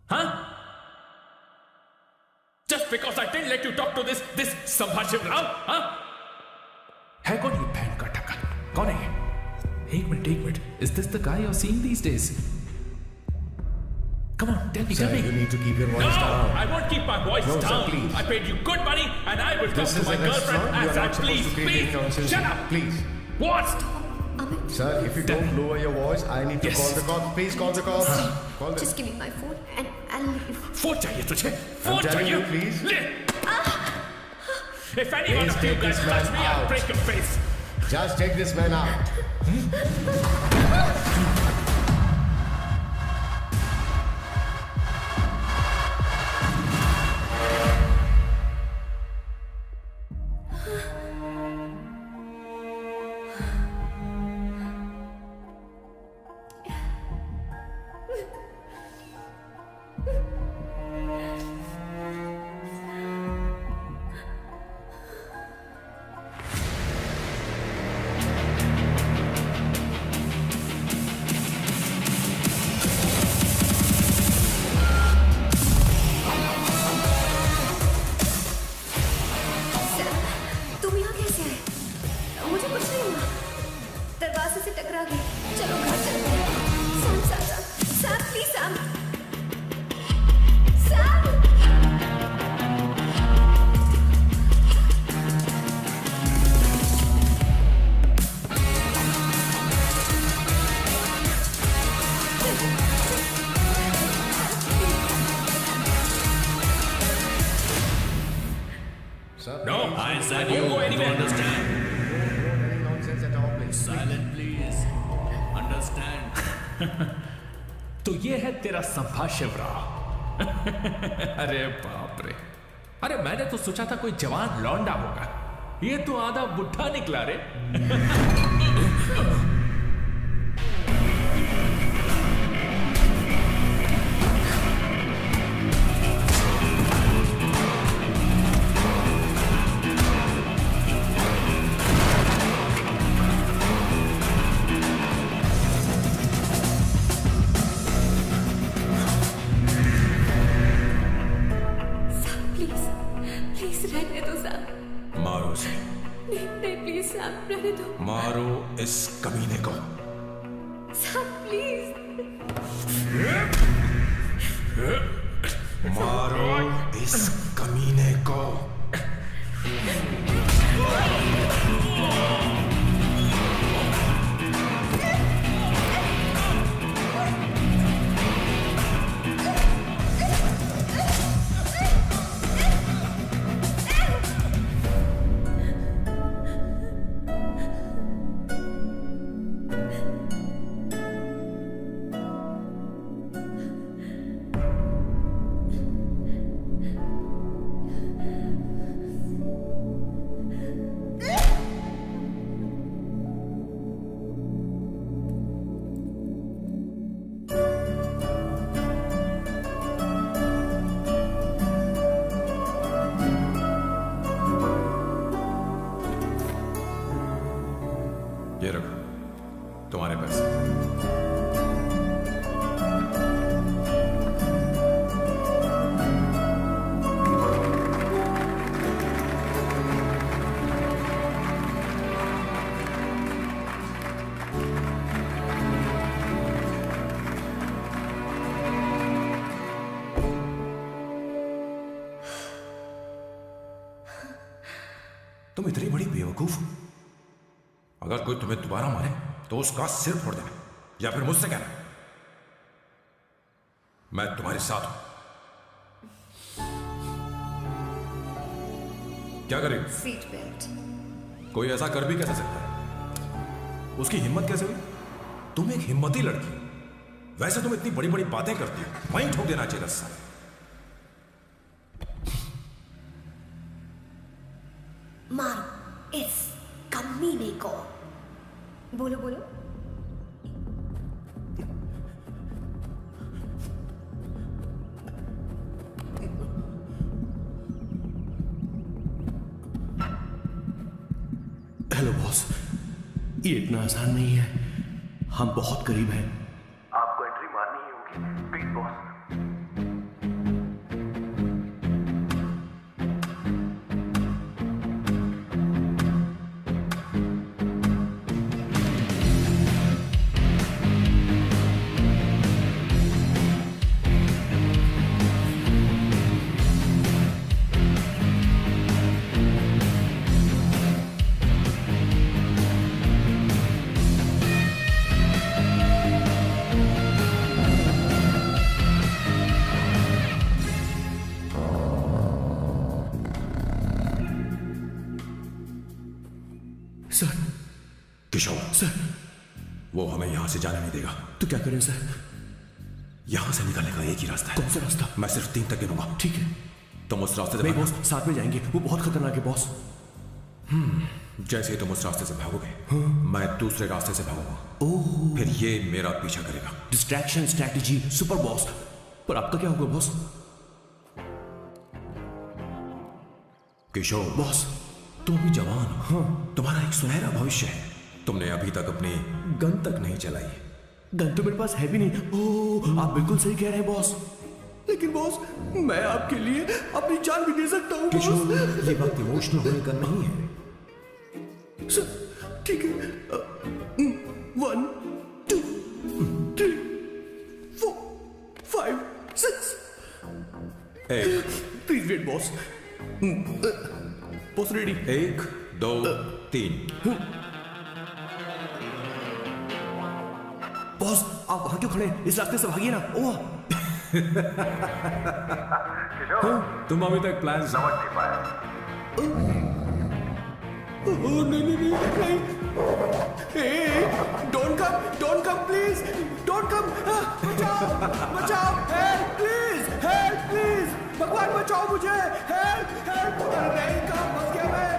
Huh? Just because I didn't let you talk to this Sambhash Rao? Huh? है कौन ये बहन का टक्कर? कौन है ये? एक minute. Is this the guy you're seeing these days? Come on, tell me. Sir, you need to keep your voice down. No, I won't keep my voice down. Sir, please. I paid you good money, and I will talk to my girlfriend as I please. Please, shut up. Please. What? Sir, if you don't lower your voice, I need to call the cops. Please call the cops. Call them. Just give me my phone and I'll leave. Phone चाहिए तुझे? I'm Phone telling चाहिए? you, please. If any one of you guys touch me, I'll break your face. Just take this man out. तो ये है तेरा संभाष शिवराव। अरे बाप रे, अरे मैंने तो सोचा था कोई जवान लौंडा होगा, ये तो आधा बुढ़ा निकला रे। मारो इस कमीने को। साहब प्लीज। मारो इस कमीने को। ये रखो तुम्हारे पैसे। तुम इतनी बड़ी बेवकूफ हो, अगर कोई तुम्हें दोबारा मारे तो उसका सिर फोड़ देना या फिर मुझसे कहना मैं तुम्हारे साथ हूं। क्या करेगी? Seat belt. कोई ऐसा कर भी कैसे सकता है? उसकी हिम्मत कैसे हुई? तुम एक हिम्मती लड़की हो, वैसे तुम इतनी बड़ी बड़ी बातें करती हो, वहीं ठोक देना चाहिए रस्सा। मारो इस कमीने को। बोलो बोलो। हेलो बॉस, ये इतना आसान नहीं है, हम बहुत करीब हैं। आपको एंट्री मारनी ही होगी, please boss. Sir Kishore, sir वो हमें यहां से जाने नहीं देगा। तो क्या करें सर? यहां से निकलने का एक ही रास्ता है। कौन सा रास्ता? मैं सिर्फ 3 तक गिनूंगा। ठीक है। तुम उस रास्ते से नहीं भागना। बॉस, साथ में जाएंगे, वो बहुत खतरनाक है बॉस। जैसे ही तुम उस रास्ते से भागोगे, मैं दूसरे रास्ते से भागूंगा। ओह, फिर ये मेरा पीछा करेगा। Distraction strategy super boss. पर आपका क्या होगा बॉस? किशोर बॉस तुम अभी जवान हो। हाँ। तुम्हारा एक सुनहरा भविष्य है। तुमने अभी तक अपनी गन तक नहीं चलाई। गन तो मेरे पास है भी नहीं। ओह, आप बिल्कुल सही कह रहे हैं बॉस। लेकिन बॉस, मैं आपके लिए अपनी जान भी दे सकता हूँ किशोर, ये वक्त इमोशनल होने का नहीं है। सर ठीक है। 1 2 3 4 5 6। Please wait boss. Boss ready? 1 2 3। Boss आप वहां क्यों खड़े? इस रास्ते से भागिए ना। ओह तुम अभी तक प्लान नहीं। Don't come please, don't come. बचाओ, हेल्प प्लीज, भगवान बचाओ मुझे, हेल्प। नहीं कहाँ फंस गया मैं।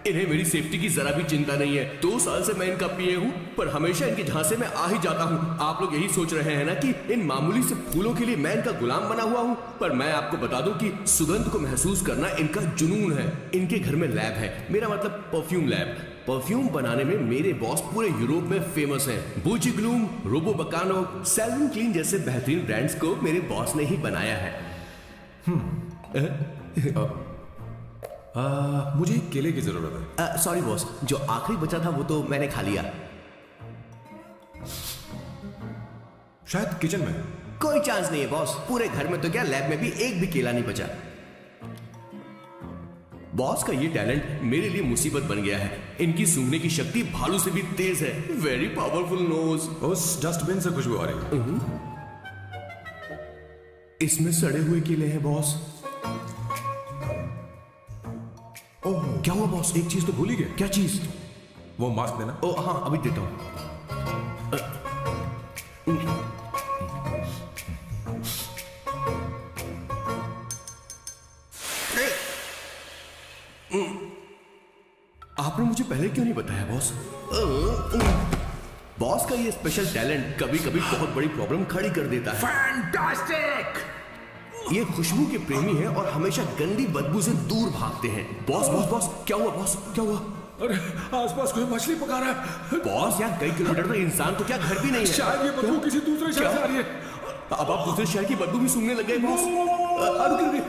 इन्हें मेरी सेफ्टी की जरा भी चिंता नहीं है। 2 साल से मैं इनका पीए हूँ, पर हमेशा इनके झांसे में आ ही जाता हूँ। आप लोग यही सोच रहे हैं ना कि इन मामूली से फूलों के लिए मैं इनका गुलाम बना हुआ हूँ, पर मैं आपको बता दूं कि सुगंध को महसूस करना इनका जुनून है। इनके घर में लैब है, मेरा मतलब परफ्यूम लैब। परफ्यूम बनाने में मेरे बॉस पूरे यूरोप में फेमस हैं। बूची ग्लूम, रोबो बकानो, सेल्विन क्लीन जैसे बेहतरीन ब्रांड्स को मेरे बॉस ने ही बनाया है। मुझे एक केले की जरूरत है। सॉरी बॉस, जो आखिरी बचा था वो तो मैंने खा लिया। शायद किचन में। कोई चांस नहीं है बॉस, पूरे घर में तो क्या लैब में भी एक भी केला नहीं बचा। बॉस का ये टैलेंट मेरे लिए मुसीबत बन गया है। इनकी सूंघने की शक्ति भालू से भी तेज है। Very powerful nose. उस डस्टबिन से खुशबू आ रही है। इसमें सड़े हुए केले हैं बॉस। ओह, क्या हुआ बॉस? एक चीज तो भूल ही गए। क्या चीज? वो मास्क देना। ओ हाँ, अभी देता हूं। आपने मुझे पहले क्यों नहीं बताया बॉस? बॉस का ये स्पेशल टैलेंट कभी कभी बहुत बड़ी प्रॉब्लम खड़ी कर देता है। फैंटास्टिक! ये खुशबू के प्रेमी हैं और हमेशा गंदी बदबू से दूर भागते हैं। बॉस बॉस बॉस, क्या हुआ बॉस? क्या हुआ? अरे आसपास कोई मछली पका रहा है। बॉस यहाँ कई किलोमीटर तक इंसान तो क्या घर भी नहीं है। शायद ये बदबू किसी दूसरे शहर से आ रही है। अब आप दूसरे शहर की बदबू भी सूंघने लग गए बॉस।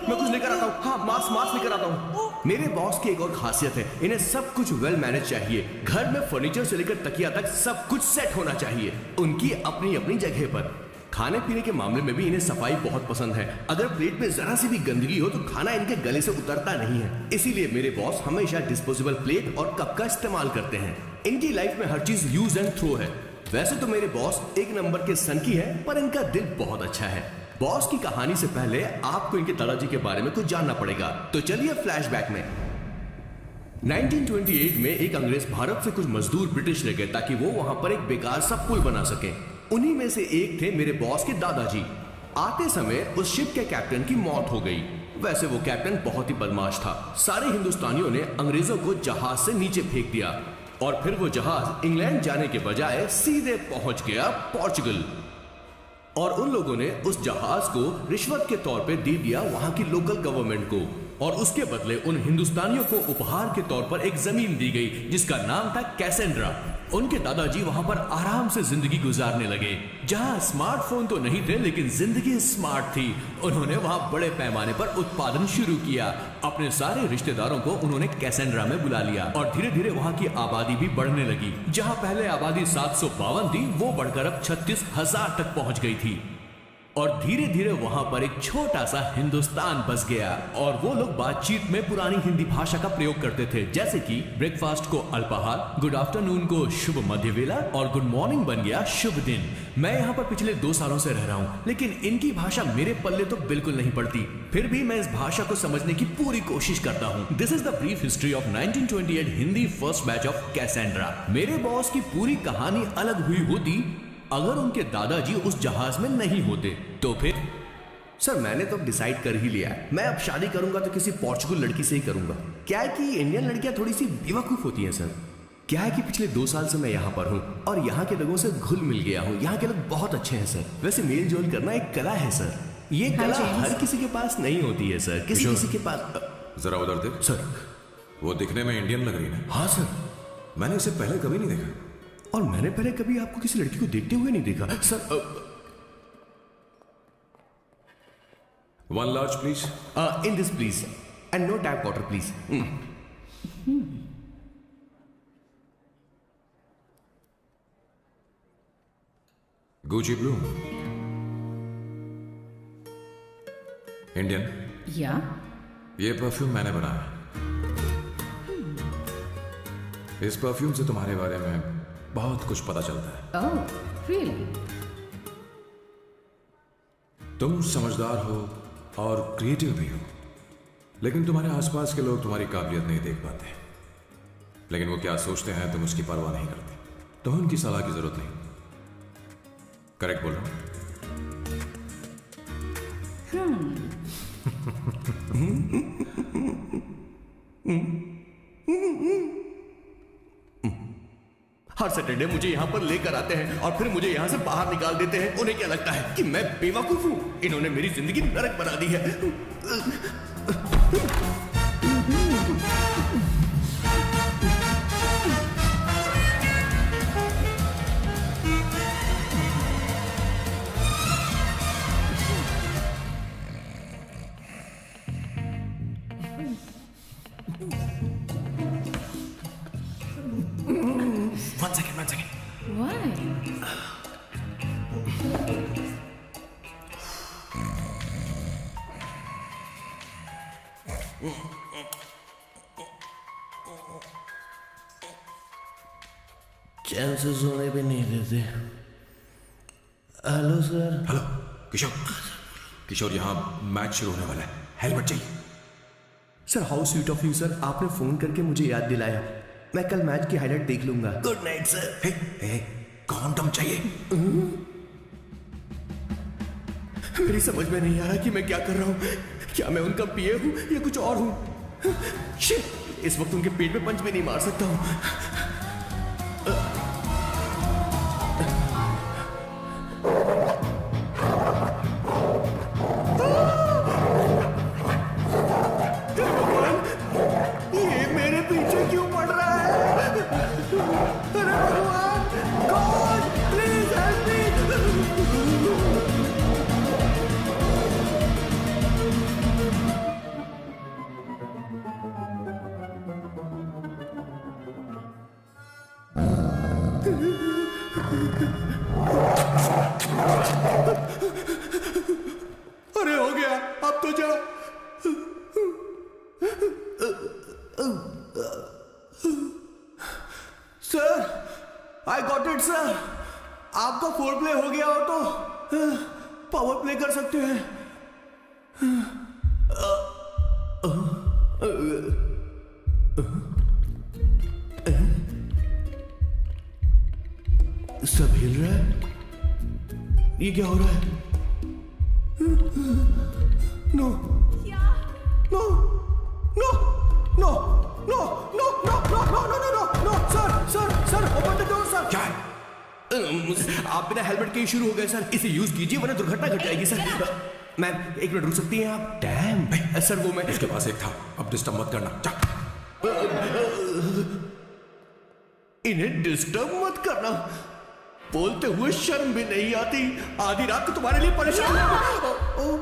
मैं कुछ लेकर आता हूँ। हाँ, मास्क लेकर आता हूँ। मेरे बॉस की एक और खासियत है, इन्हें सब कुछ वेल मैनेज चाहिए। घर में फर्नीचर से लेकर तकिया तक सब कुछ सेट होना चाहिए, उनकी अपनी अपनी जगह पर। खाने पीने के मामले में भी इन्हें सफाई बहुत पसंद है। अगर प्लेट में जरा सी भी गंदगी हो तो खाना इनके गले से उतरता नहीं है। इसीलिए मेरे बॉस हमेशा डिस्पोजेबल प्लेट और कप का इस्तेमाल करते हैं। इनकी लाइफ में हर चीज यूज एंड थ्रो है। वैसे तो मेरे बॉस एक नंबर के सनकी है, पर इनका दिल बहुत अच्छा है। बॉस की कहानी से पहले आपको इनके दादाजी के बारे में कुछ जानना पड़ेगा, तो चलिए फ्लैशबैक में। 1928 में एक अंग्रेज भारत से कुछ मजदूर ब्रिटिश ले गए ताकि वो वहां पर एक बेकार सा पुल बना सके। उन्हीं में से एक थे मेरे बॉस के दादाजी। आते समय उस शिप के कैप्टन की मौत हो गई। वैसे वो कैप्टन बहुत ही बदमाश था। सारे हिंदुस्तानियों ने अंग्रेजों को जहाज से नीचे फेंक दिया और फिर वो जहाज इंग्लैंड जाने के बजाय सीधे पहुंच गया पोर्चुगल। और उन लोगों ने उस जहाज को रिश्वत के तौर पे दे दिया वहां की लोकल गवर्नमेंट को, और उसके बदले उन हिंदुस्तानियों को उपहार के तौर पर एक जमीन दी गई जिसका नाम था कैसेंड्रा। उनके दादाजी वहां पर आराम से जिंदगी गुजारने लगे, जहां स्मार्टफोन तो नहीं थे लेकिन जिंदगी स्मार्ट थी। उन्होंने वहां बड़े पैमाने पर उत्पादन शुरू किया। अपने सारे रिश्तेदारों को उन्होंने कैसेंड्रा में बुला लिया और धीरे धीरे वहां की आबादी भी बढ़ने लगी। जहां पहले आबादी 752 थी, वो बढ़कर अब 36,000 तक पहुंच गई थी। और धीरे धीरे वहां पर एक छोटा सा हिंदुस्तान बस गया और वो लोग बातचीत में पुरानी हिंदी भाषा का प्रयोग करते थे, जैसे कि ब्रेकफास्ट को अल्पाहार, गुड आफ्टरनून को शुभ मध्य वेला और गुड मॉर्निंग बन गया शुभ दिन। मैं यहाँ पर पिछले 2 सालों से रह रहा हूँ, लेकिन इनकी भाषा मेरे पल्ले तो बिल्कुल नहीं पड़ती। फिर भी मैं इस भाषा को समझने की पूरी कोशिश करता हूँ। This is the brief history of 1928 Hindi first batch of Cassandra. मेरे बॉस की पूरी कहानी अलग हुई होती अगर उनके दादाजी उस जहाज में नहीं होते। तो फिर सर मैंने तो डिसाइड कर ही लिया है, मैं अब शादी करूंगा तो किसी पोर्चुगल लड़की से ही करूंगा। क्या है कि इंडियन लड़कियां थोड़ी सी बेवकूफ होती हैं सर। क्या है कि पिछले 2 साल से मैं यहाँ पर हूँ और यहाँ के लोगों से घुल मिल गया हूँ। यहाँ के लोग बहुत अच्छे हैं सर। वैसे मेल जोल करना एक कला है सर। ये कला हर किसी के पास नहीं होती है सर, किसी के पास। जरा उधर देख सर। वो दिखने में इंडियन लग रही है। हाँ सर। मैंने इसे पहले कभी नहीं देखा और मैंने पहले कभी आपको किसी लड़की को देखते हुए नहीं देखा sir. One large please. In this please and no tap water please. Gucci blue. Indian. या ये परफ्यूम मैंने बनाया। इस परफ्यूम से तुम्हारे बारे में बहुत कुछ पता चलता है। Oh really? तुम समझदार हो और क्रिएटिव भी हो, लेकिन तुम्हारे आसपास के लोग तुम्हारी काबिलियत नहीं देख पाते। लेकिन वो क्या सोचते हैं तुम उसकी परवाह नहीं करते। तुम्हें उनकी सलाह की जरूरत नहीं। करेक्ट बोल रहा हूं? हर सैटरडे मुझे यहाँ पर लेकर आते हैं और फिर मुझे यहाँ से बाहर निकाल देते हैं। उन्हें क्या लगता है कि मैं बेवकूफ हूँ? इन्होंने मेरी जिंदगी नरक बना दी है। One second. Why? चैन से सोने भी नहीं देते। Hello sir. हेलो किशोर। किशोर, यहाँ मैच शुरू होने वाला है, हेलमेट चाहिए। Sir how sweet of you sir, आपने फोन करके मुझे याद दिलाया। मैं कल मैच की हाईलाइट देख लूंगा। Good night sir. कॉन्डम चाहिए। मेरी समझ में नहीं आ रहा कि मैं क्या कर रहा हूँ। क्या मैं उनका पीए हूँ या कुछ और हूँ? शिट, इस वक्त उनके पेट में पंच भी नहीं मार सकता हूँ। ये मेरे पीछे क्यों पड़ रहा है? अरे भगवान, गॉड प्लीज हेल्प मी। अरे हो गया, अब तो जा। Sir, I got it sir. आपका फोर प्ले हो गया हो तो पावर प्ले कर सकते हैं। सब हिल रहा है। ये क्या हो रहा है? No no no no no no no no no no no no sir sir sir open the door sir. क्या है? आप बिना हेलमेट के ही शुरू हो गए सर। इसे यूज कीजिए वरना दुर्घटना घट जाएगी सर। मैम 1 मिनट रुक सकती हैं आप? डैम सर, वो मैं उसके पास एक था, अब डिस्टर्ब मत करना। जा। इन्हें डिस्टर्ब मत करना। बोलते हुए शर्म भी नहीं आती। आधी रात को तुम्हारे लिए परेशान हूं।